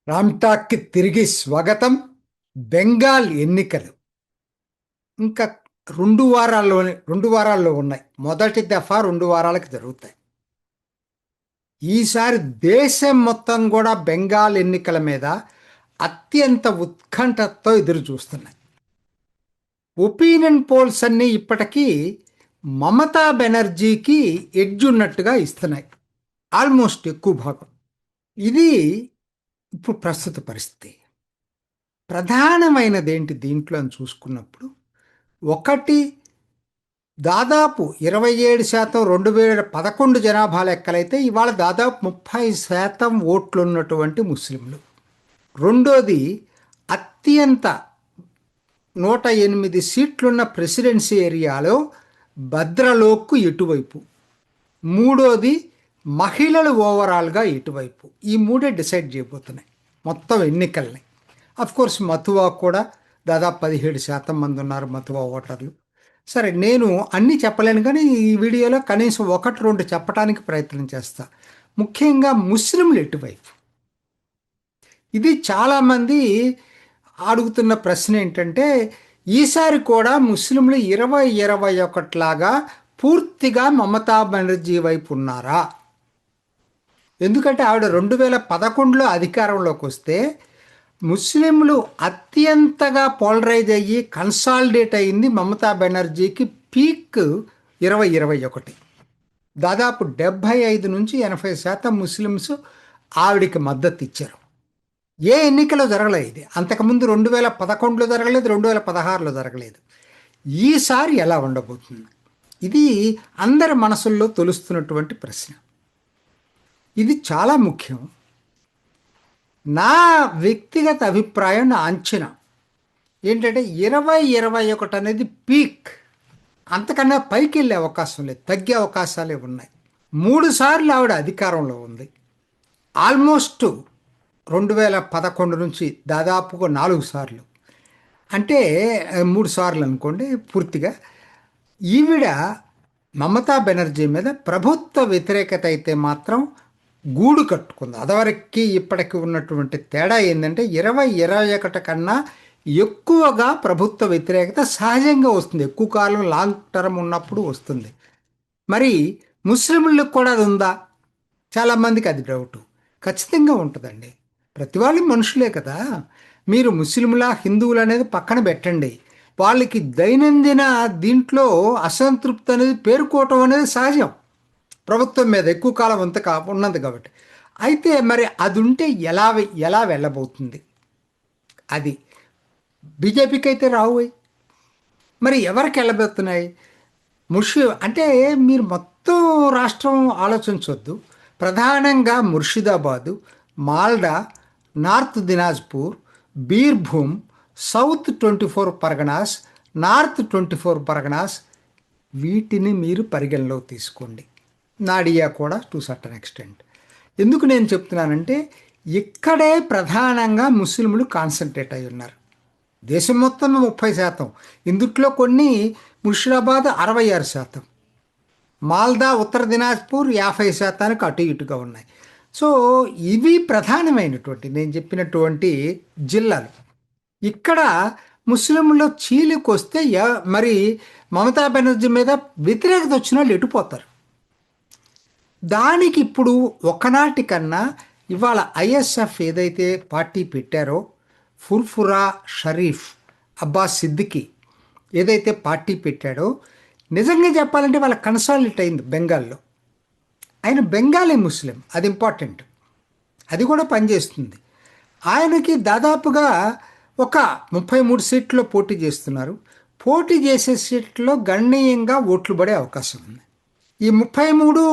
రామ్టాక్కి తిరిగి స్వాగతం. బెంగాల్ ఎన్నికలు ఇంకా 2 వారాల్లో ఉన్నాయి. మొదటి దఫా 2 వారాలకు జరుగుతాయి. ఈసారి దేశం మొత్తం కూడా బెంగాల్ ఎన్నికల మీద అత్యంత ఉత్కంఠతో ఎదురు చూస్తున్నాయి. ఒపీనియన్ పోల్స్ అన్నీ ఇప్పటికీ మమతా బెనర్జీకి ఎడ్జ్ ఉన్నట్టుగా ఇస్తున్నాయి, ఆల్మోస్ట్ ఎక్కువ భాగం. ఇది ఇప్పుడు ప్రస్తుత పరిస్థితి. ప్రధానమైనది ఏంటి దీంట్లో అని చూసుకున్నప్పుడు, ఒకటి, దాదాపు 27% 2011 జనాభా లెక్కలైతే ఇవాళ దాదాపు 30% ఓట్లు ఉన్నటువంటి ముస్లింలు. రెండోది, అత్యంత 108 సీట్లున్న ప్రెసిడెన్సీ ఏరియాలో భద్రలోక్కు ఇటువైపు. మూడోది, మహిళలు ఓవరాల్గా ఇటువైపు. ఈ మూడే డిసైడ్ చేయబోతున్నాయి మొత్తం ఎన్నికల్ని. కోర్స్ మతువా కూడా దాదాపు 17% మంది ఉన్నారు మతువా ఓటర్లు. సరే, నేను అన్నీ చెప్పలేను, కానీ ఈ వీడియోలో కనీసం 1-2 చెప్పడానికి ప్రయత్నం చేస్తా. ముఖ్యంగా ముస్లింలు ఎటువైపు. ఇది చాలామంది అడుగుతున్న ప్రశ్న ఏంటంటే, ఈసారి కూడా ముస్లింలు 2021 లాగా పూర్తిగా మమతా బెనర్జీ వైపు ఉన్నారా? ఎందుకంటే ఆవిడ 2011లో అధికారంలోకి వస్తే ముస్లింలు అత్యంతగా పోలరైజ్ అయ్యి కన్సాలిడేట్ అయింది మమతా బెనర్జీకి పీక్ 2021. దాదాపు 75-80% ముస్లిమ్స్ ఆవిడికి మద్దతు ఇచ్చారు. ఏ ఎన్నికలో జరగలేదు ఇది. అంతకుముందు 2011లో జరగలేదు, 2016లో జరగలేదు. ఈసారి ఎలా ఉండబోతుంది? ఇది అందరి మనసుల్లో తొలుస్తున్నటువంటి ప్రశ్న. ఇది చాలా ముఖ్యం. నా వ్యక్తిగత అభిప్రాయం, నా అంచనా ఏంటంటే 2021 అనేది పీక్. అంతకన్నా పైకి వెళ్ళే అవకాశం లేదు, తగ్గే అవకాశాలే ఉన్నాయి. 3 సార్లు ఆవిడ అధికారంలో ఉంది. ఆల్మోస్ట్ 2011 నుంచి దాదాపుగా 4 సార్లు, అంటే 3 సార్లు అనుకోండి పూర్తిగా. ఈవిడ మమతా బెనర్జీ మీద ప్రభుత్వ వ్యతిరేకత అయితే మాత్రం గూడు కట్టుకుంది. అదివరకు ఇప్పటికి ఉన్నటువంటి తేడా ఏంటంటే 2021 కన్నా ఎక్కువగా ప్రభుత్వ వ్యతిరేకత సహజంగా వస్తుంది. ఎక్కువ కాలం లాంగ్ టర్మ్ ఉన్నప్పుడు వస్తుంది. మరి ముస్లింలకు కూడా అది ఉందా? చాలామందికి అది డౌటు. ఖచ్చితంగా ఉంటుందండి. ప్రతి వాళ్ళు మనుషులే కదా. మీరు ముస్లింలా హిందువులు అనేది పక్కన పెట్టండి. వాళ్ళకి దైనందిన దీంట్లో అసంతృప్తి అనేది పేరుకోవటం అనేది సహజం, ప్రభుత్వం మీద ఎక్కువ కాలం ఉన్నది కాబట్టి. అయితే మరి అది ఉంటే ఎలా వెళ్ళబోతుంది? అది బీజేపీకి అయితే రావు. మరి ఎవరికి వెళ్ళబోతున్నాయి? అంటే మీరు మొత్తం రాష్ట్రం ఆలోచించవద్దు. ప్రధానంగా Murshidabad, Malda, north Dinajpur, Birbhum, south 24 Parganas, north 24 Parganas, వీటిని మీరు పరిగణలోకి తీసుకోండి. నాడియా కూడా టు సర్టన్ ఎక్స్టెంట్. ఎందుకు నేను చెప్తున్నానంటే, ఇక్కడే ప్రధానంగా ముస్లింలు కాన్సన్ట్రేట్ అయి ఉన్నారు. దేశం మొత్తం 30%, ఇందుట్లో కొన్ని ముర్షిదాబాద్ 66%, మాల్దా, ఉత్తర దినాజ్పూర్ 50%కి అటు ఇటుగా ఉన్నాయి. సో ఇవి ప్రధానమైనటువంటి నేను చెప్పినటువంటి జిల్లాలు. ఇక్కడ ముస్లింలో చీలికి వస్తే మరి మమతా బెనర్జీ మీద వ్యతిరేకత వచ్చిన వాళ్ళు ఎటుపోతారు. దానికి ఇప్పుడు ఒకనాటి కన్నా ఇవాళ ఐఎస్ఎఫ్ ఏదైతే పార్టీ పెట్టారో, ఫుర్ఫురా షరీఫ్ అబ్బాస్ సిద్దికి ఏదైతే పార్టీ పెట్టాడో, నిజంగా చెప్పాలంటే వాళ్ళ కన్సాలిడేట్ అయింది బెంగాల్లో. ఆయన బెంగాలీ ముస్లిం, అది ఇంపార్టెంట్. అది కూడా పనిచేస్తుంది. ఆయనకి దాదాపుగా ఒక 33 సీట్లో పోటీ చేస్తున్నారు. పోటీ చేసే సీట్లో గణనీయంగా ఓట్లు పడే అవకాశం ఉంది. ఈ 33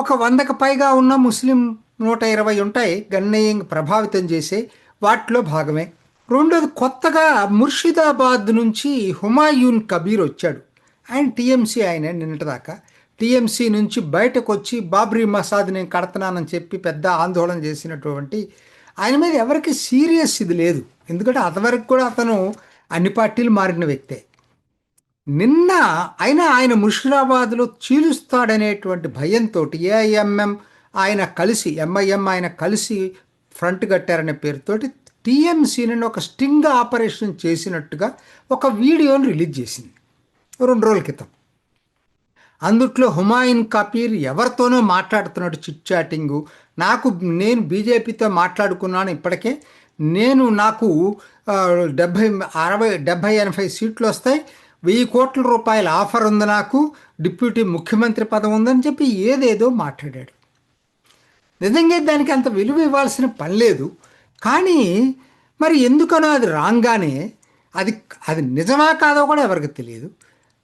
ఒక 100కు పైగా ఉన్న ముస్లిం 120 ఉంటాయి గణనీయంగా ప్రభావితం చేసే, వాటిలో భాగమే. రెండోది, కొత్తగా ముర్షిదాబాద్ నుంచి హుమాయూన్ కబీర్ వచ్చాడు. ఆయన టీఎంసీ, ఆయన నిన్నటిదాకా టీఎంసీ నుంచి బయటకు వచ్చి బాబ్రీ మసాద్ నేను కడతానని చెప్పి పెద్ద ఆందోళన చేసినటువంటి ఆయన మీద ఎవరికి సీరియస్ ఇది లేదు. ఎందుకంటే అంతవరకు కూడా అతను అన్ని పార్టీలు మారిన వ్యక్తే. నిన్న ఆయన ముర్షిదాబాద్లో చీలుస్తాడనేటువంటి భయంతో ఏఐఎంఎం ఆయన కలిసి, ఎంఐఎం ఆయన కలిసి ఫ్రంట్ కట్టారనే పేరుతోటి టీఎంసీని ఒక స్టింగ్ ఆపరేషన్ చేసినట్టుగా ఒక వీడియోని రిలీజ్ చేసింది 2 రోజుల క్రితం. అందుట్లో హుమాయూన్ కబీర్ ఎవరితోనో మాట్లాడుతున్నాడు, చిట్ చాటింగు. నేను బీజేపీతో మాట్లాడుకున్నాను ఇప్పటికే, నాకు 70-80-80 సీట్లు వస్తాయి, 1000 కోట్ల రూపాయల ఆఫర్ ఉంది, నాకు డిప్యూటీ ముఖ్యమంత్రి పదవి ఉందని చెప్పి ఏదేదో మాట్లాడాడు. నిజంగా దానికి అంత విలువ ఇవ్వాల్సిన పని లేదు. కానీ మరి ఎందుకనో అది రాగానే అది నిజమా కాదో కూడా ఎవరికి తెలియదు.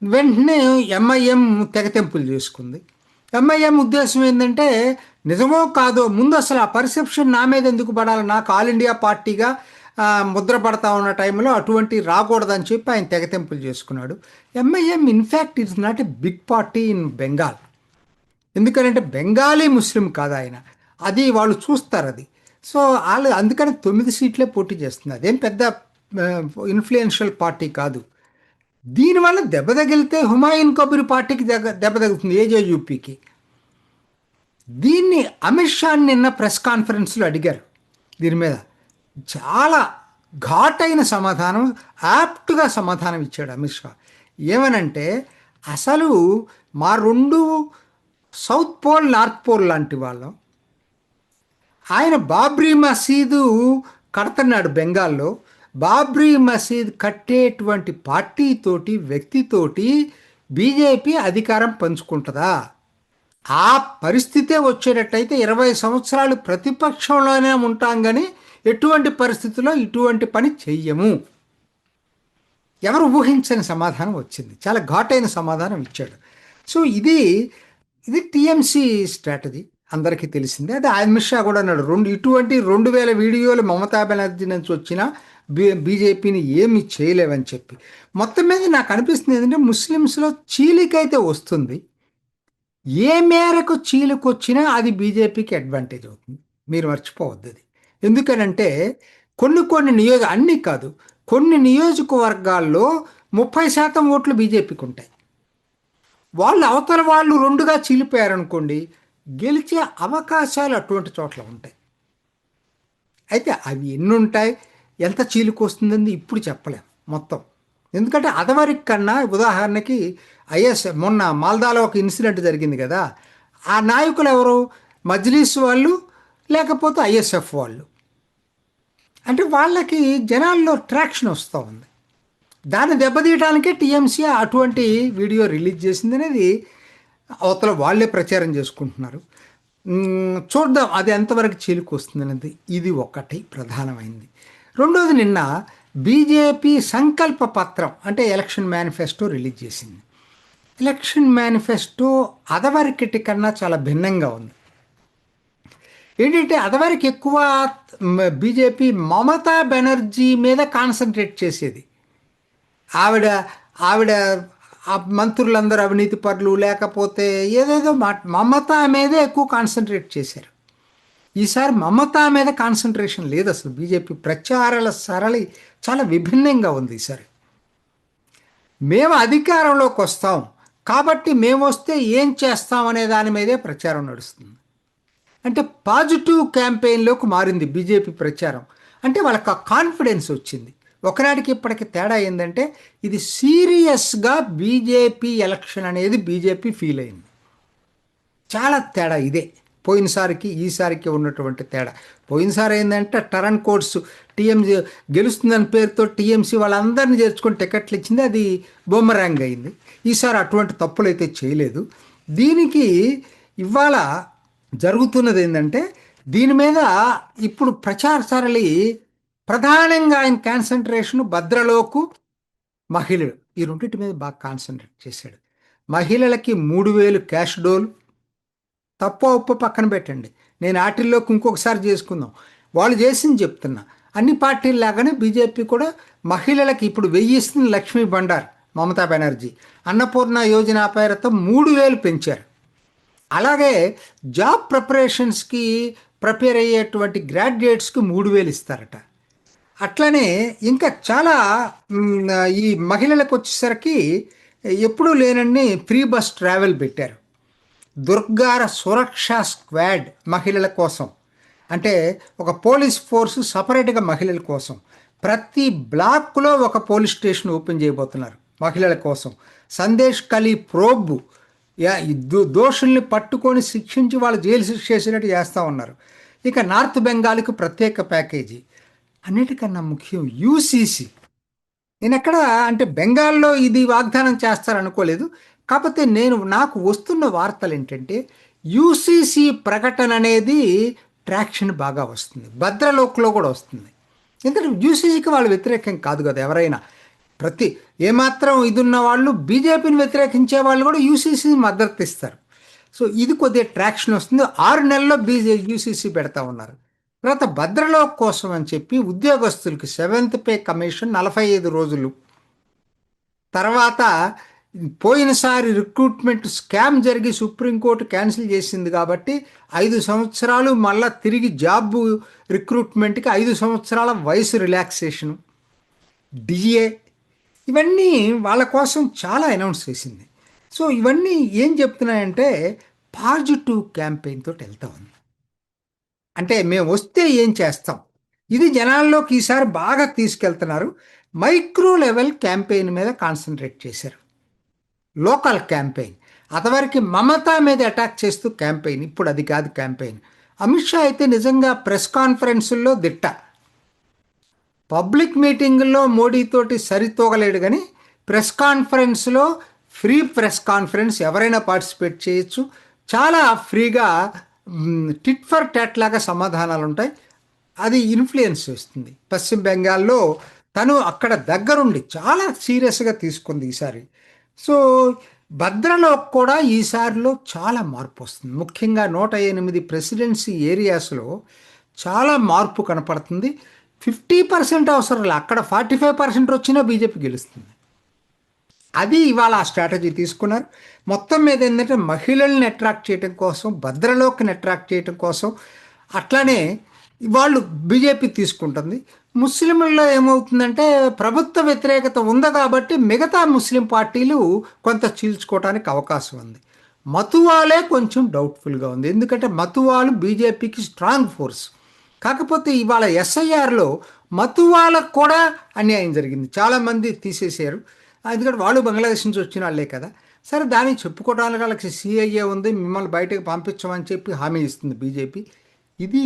వెంటనే ఎంఐఎం తెగతెంపులు చేసుకుంది. ఎంఐఎం ఉద్దేశం ఏంటంటే నిజమో కాదో ముందు అసలు ఆ పర్సెప్షన్ నా మీద ఎందుకు పడాలి, నాకు ఆల్ ఇండియా పార్టీగా ముద్ర పడతా ఉన్న టైంలో అటువంటి రాకూడదని చెప్పి ఆయన తెగతెంపులు చేసుకున్నాడు. MIM in fact it's not a big party in Bengal. ఎందుకంటే బెంగాలీ ముస్లిం కాదు ఆయన, అది వాళ్ళు చూస్తారు అది. సో వాళ్ళు అందుకని 9 సీట్లే పోటీ చేస్తుంది, అదేం పెద్ద ఇన్ఫ్లుయెన్షియల్ పార్టీ కాదు. దీనివల్ల దెబ్బ తగిలితే హుమాయూన్ కబీర్ పార్టీకి దెబ్బ తగులుతుంది, ఏజేయూపీకి. దీన్ని అమిత్ షా నిన్న ప్రెస్ కాన్ఫరెన్స్లో అడిగారు. దీని మీద చాలా ఘాటైన సమాధానం, యాప్ట్గా సమాధానం ఇచ్చాడు అమిత్ షా. ఏమనంటే అసలు మా 2 సౌత్ పోల్ నార్త్ పోల్ లాంటి వాళ్ళం. ఆయన బాబ్రీ మసీదు కడుతున్నాడు బెంగాల్లో. బాబ్రీ మసీద్ కట్టేటువంటి పార్టీతోటి, వ్యక్తితోటి బీజేపీ అధికారం పంచుకుంటుందా? ఆ పరిస్థితే వచ్చేటట్టయితే 20 సంవత్సరాలు ప్రతిపక్షంలోనే ఉంటాం, కానీ ఎటువంటి పరిస్థితుల్లో ఇటువంటి పని చెయ్యము. ఎవరు ఊహించని సమాధానం వచ్చింది, చాలా ఘాటైన సమాధానం ఇచ్చాడు. సో ఇది టీఎంసీ స్ట్రాటజీ, అందరికీ తెలిసిందే. అది అమిత్ షా కూడా అన్నాడు. ఇటువంటి 2000 వీడియోలు మమతా బెనర్జీ నుంచి వచ్చినా బీజేపీని ఏమి చేయలేవని చెప్పి. మొత్తం మీద నాకు అనిపిస్తుంది ఏంటంటే ముస్లిమ్స్లో చీలికైతే వస్తుంది, ఏ మేరకు చీలికొచ్చినా అది బీజేపీకి అడ్వాంటేజ్ అవుతుంది, మీరు మర్చిపోవద్దు అది. ఎందుకనంటే కొన్ని అన్నీ కాదు, కొన్ని నియోజకవర్గాల్లో 30% ఓట్లు బీజేపీకి ఉంటాయి. అవతల వాళ్ళు 2గా చీలిపోయారనుకోండి, గెలిచే అవకాశాలు అటువంటి చోట్ల ఉంటాయి. అయితే అవి ఎన్ని ఉంటాయి, ఎంత చీలికి వస్తుందని ఇప్పుడు చెప్పలేం మొత్తం. ఎందుకంటే అదవరికి కన్నా, ఉదాహరణకి మొన్న మాల్దాలో ఒక ఇన్సిడెంట్ జరిగింది కదా, ఆ నాయకులు ఎవరు, మజ్లీస్ వాళ్ళు లేకపోతే ఐఎస్ఎఫ్ వాళ్ళు. అంటే వాళ్ళకి జనాల్లో ట్రాక్షన్ వస్తూ ఉంది. దాన్ని దెబ్బతీయడానికే టీఎంసీ అటువంటి వీడియో రిలీజ్ చేసింది అనేది అవతల వాళ్ళే ప్రచారం చేసుకుంటున్నారు. చూద్దాం అది ఎంతవరకు చీలికి వస్తుంది అనేది. ఇది ఒకటి ప్రధానమైంది. రెండోది, నిన్న బీజేపీ సంకల్ప పత్రం అంటే ఎలక్షన్ మేనిఫెస్టో రిలీజ్ చేసింది. ఎలక్షన్ మేనిఫెస్టో అదవరకటి కన్నా చాలా భిన్నంగా ఉంది. ఏంటంటే అదవరకు ఎక్కువ బీజేపీ మమతా బెనర్జీ మీద కాన్సన్ట్రేట్ చేసేది. ఆవిడ ఆ మంత్రులందరూ అవినీతి పరులు, లేకపోతే ఏదేదో మమతా మీదే ఎక్కువ కాన్సన్ట్రేట్ చేశారు. ఈసారి మమతా మీద కాన్సన్ట్రేషన్ లేదు అసలు. బీజేపీ ప్రచారాల సరళి చాలా విభిన్నంగా ఉంది ఈసారి. మేము అధికారంలోకి వస్తాం కాబట్టి మేము వస్తే ఏం చేస్తాం అనే దాని మీదే ప్రచారం నడుస్తుంది. అంటే పాజిటివ్ క్యాంపెయిన్లోకి మారింది బీజేపీ ప్రచారం. అంటే వాళ్ళకి ఆ కాన్ఫిడెన్స్ వచ్చింది. ఒకనాటికి ఇప్పటికి తేడా ఏంటంటే ఇది సీరియస్గా బీజేపీ ఎలక్షన్ అనేది బీజేపీ ఫీల్ అయింది. చాలా తేడా ఇదే పోయినసారికి ఈసారికి ఉన్నటువంటి తేడా. పోయినసారి ఏంటంటే టర్న్ కోడ్స్ టీఎంసీ గెలుస్తుందని పేరుతో టీఎంసీ వాళ్ళందరినీ చేర్చుకొని టికెట్లు ఇచ్చింది, అది బొమ్మరాంగ్ అయింది. ఈసారి అటువంటి తప్పులు అయితే చేయలేదు. దీనికి ఇవాళ జరుగుతున్నది ఏంటంటే దీని మీద ఇప్పుడు ప్రచార సరళి ప్రధానంగా ఆయన కాన్సన్ట్రేషన్ భద్రలోకు, మహిళలు, ఈ రెండింటి మీద బాగా కాన్సన్ట్రేట్ చేశాడు. మహిళలకి 3000 క్యాష్ డోలు, తప్పో ఉప్పు పక్కన పెట్టండి, నేను వాటిల్లోకి ఇంకొకసారి చేసుకుందాం. వాళ్ళు చేసింది చెప్తున్నా. అన్ని పార్టీలు లాగానే బీజేపీ కూడా మహిళలకి ఇప్పుడు 1000 ఇస్తుంది లక్ష్మీ బండార్ మమతా బెనర్జీ. అన్నపూర్ణ యోజన పేరుతో 3000 పెంచారు. అలాగే జాబ్ ప్రిపరేషన్స్కి ప్రిపేర్ అయ్యేటువంటి గ్రాడ్యుయేట్స్కి 3000 ఇస్తారట. అట్లనే ఇంకా చాలా ఈ మహిళలకు వచ్చేసరికి ఎప్పుడూ లేనన్ని ఫ్రీ బస్ ట్రావెల్ పెట్టారు. దుర్గార సురక్షా స్క్వాడ్ మహిళల కోసం, అంటే ఒక పోలీస్ ఫోర్సు సపరేట్గా మహిళల కోసం, ప్రతి బ్లాక్లో ఒక పోలీస్ స్టేషన్ ఓపెన్ చేయబోతున్నారు మహిళల కోసం. సందేశ్ కలి ప్రోబ్ ఈ దోషుల్ని పట్టుకొని శిక్షించి వాళ్ళు జైలు శిక్ష చేసినట్టు చేస్తూ ఉన్నారు. ఇక నార్త్ బెంగాల్కి ప్రత్యేక ప్యాకేజీ, అన్నిటికన్నా ముఖ్యం యూసీసీ. నేను ఎక్కడ అంటే బెంగాల్లో ఇది వాగ్దానం చేస్తారనుకోలేదు. కాకపోతే నాకు వస్తున్న వార్తలు ఏంటంటే యూసీసీ ప్రకటన అనేది ట్రాక్షన్ బాగా వస్తుంది, భద్రలోక్లో కూడా వస్తుంది. ఎందుకంటే యూసీసీకి వాళ్ళు వ్యతిరేకం కాదు కదా. ఎవరైనా ఏమాత్రం ఇది ఉన్న వాళ్ళు, బీజేపీని వ్యతిరేకించే వాళ్ళు కూడా యూసీసీని మద్దతు ఇస్తారు. సో ఇది కొద్దిగా ట్రాక్షన్ వస్తుంది. 6 నెలల్లో యూసీసీ పెడతా ఉన్నారు. తర్వాత భద్రలోక్ కోసం అని చెప్పి ఉద్యోగస్తులకి 7th పే కమిషన్ 45 రోజులు. తర్వాత పోయినసారి రిక్రూట్మెంట్ స్కామ్ జరిగి సుప్రీంకోర్టు క్యాన్సిల్ చేసింది కాబట్టి 5 సంవత్సరాలు మళ్ళా తిరిగి జాబ్ రిక్రూట్మెంట్కి 5 సంవత్సరాల వయసు రిలాక్సేషను, డిఏ, ఇవన్నీ వాళ్ళ కోసం చాలా అనౌన్స్ చేసింది. సో ఇవన్నీ ఏం చెప్తున్నాయంటే పాజిటివ్ క్యాంపెయిన్ తోటి వెళ్తా ఉంది. అంటే మేము వస్తే ఏం చేస్తాం, ఇది జనాల్లోకి ఈసారి బాగా తీసుకెళ్తున్నారు. మైక్రో లెవెల్ క్యాంపెయిన్ మీద కాన్సన్ట్రేట్ చేశారు. లోకల్ క్యాంపెయిన్, అంతవరకు మమతా మీద అటాక్ చేస్తూ క్యాంపెయిన్, ఇప్పుడు అది కాదు క్యాంపెయిన్. అమిత్ షా అయితే నిజంగా ప్రెస్ కాన్ఫరెన్సుల్లో దిట్ట. పబ్లిక్ మీటింగుల్లో మోడీతోటి సరితూగలేడు, కానీ ప్రెస్ కాన్ఫరెన్స్లో ఫ్రీ ప్రెస్ కాన్ఫరెన్స్, ఎవరైనా పార్టిసిపేట్ చేయొచ్చు. చాలా ఫ్రీగా టిట్ ఫర్ టాట్ లాగా సమాధానాలు ఉంటాయి. అది ఇన్ఫ్లుయెన్స్ చేస్తుంది. పశ్చిమ బెంగాల్లో తను అక్కడ దగ్గరుండి చాలా సీరియస్గా తీసుకుంది ఈసారి. సో భద్రలో కూడా ఈసారిలో చాలా మార్పు వస్తుంది. ముఖ్యంగా 108 ప్రెసిడెన్సీ ఏరియాస్లో చాలా మార్పు కనపడుతుంది. 50% అవసరం లేదు, అక్కడ 45% వచ్చినా బీజేపీ గెలుస్తుంది. అది ఇవాళ ఆ స్ట్రాటజీ తీసుకున్నారు. మొత్తం మీద ఏంటంటే మహిళల్ని అట్రాక్ట్ చేయడం కోసం, భద్రలోకి అట్రాక్ట్ చేయడం కోసం అట్లానే వాళ్ళు బీజేపీ తీసుకుంటుంది. ముస్లింల్లో ఏమవుతుందంటే ప్రభుత్వ వ్యతిరేకత ఉంది కాబట్టి మిగతా ముస్లిం పార్టీలు కొంత చీల్చుకోవడానికి అవకాశం ఉంది. మతువాలే కొంచెం డౌట్ఫుల్గా ఉంది, ఎందుకంటే మతువాలు బీజేపీకి స్ట్రాంగ్ ఫోర్స్. కాకపోతే ఇవాళ ఎస్ఐఆర్లో మతువాలకు కూడా అన్యాయం జరిగింది, చాలామంది తీసేశారు. ఎందుకంటే వాళ్ళు బంగ్లాదేశ్ నుంచి వచ్చిన వాళ్ళే కదా. సరే, దాన్ని చెప్పుకోవడానికి వాళ్ళకి సిఐఏ ఉంది, మిమ్మల్ని బయటకు పంపించమని చెప్పి హామీ ఇస్తుంది బీజేపీ. ఇది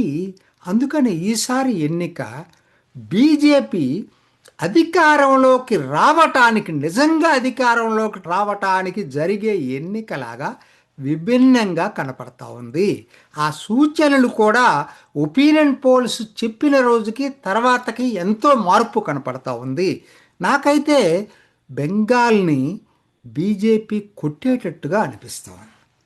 అందుకని ఈసారి ఎన్నిక బీజేపీ అధికారంలోకి రావటానికి, నిజంగా అధికారంలోకి రావటానికి జరిగే ఎన్నికలాగా విభిన్నంగా కనపడతా ఉంది. ఆ సూచనలు కూడా ఒపీనియన్ పోల్స్ చెప్పిన రోజుకి తర్వాతకి ఎంతో మార్పు కనపడతా ఉంది. నాకైతే బెంగాల్ని బీజేపీ కొట్టేటట్టుగా అనిపిస్తాం.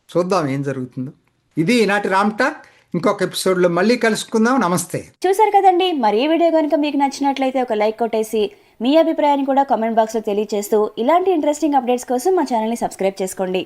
చూద్దాం ఏం జరుగుతుందో. ఇది ఈనాటి రామ్ టాక్. ఇంకొక ఎపిసోడ్లో మళ్ళీ కలుసుకుందాం. నమస్తే. చూసారు కదండి, మరి ఈ వీడియో కనుక మీకు నచ్చినట్లయితే ఒక లైక్ కొట్టేసి మీ అభిప్రాయాన్ని కూడా కామెంట్ బాక్స్లో తెలియజేస్తూ ఇలాంటి ఇంట్రెస్టింగ్ అప్డేట్స్ కోసం మా ఛానల్ని సబ్స్క్రైబ్ చేసుకోండి.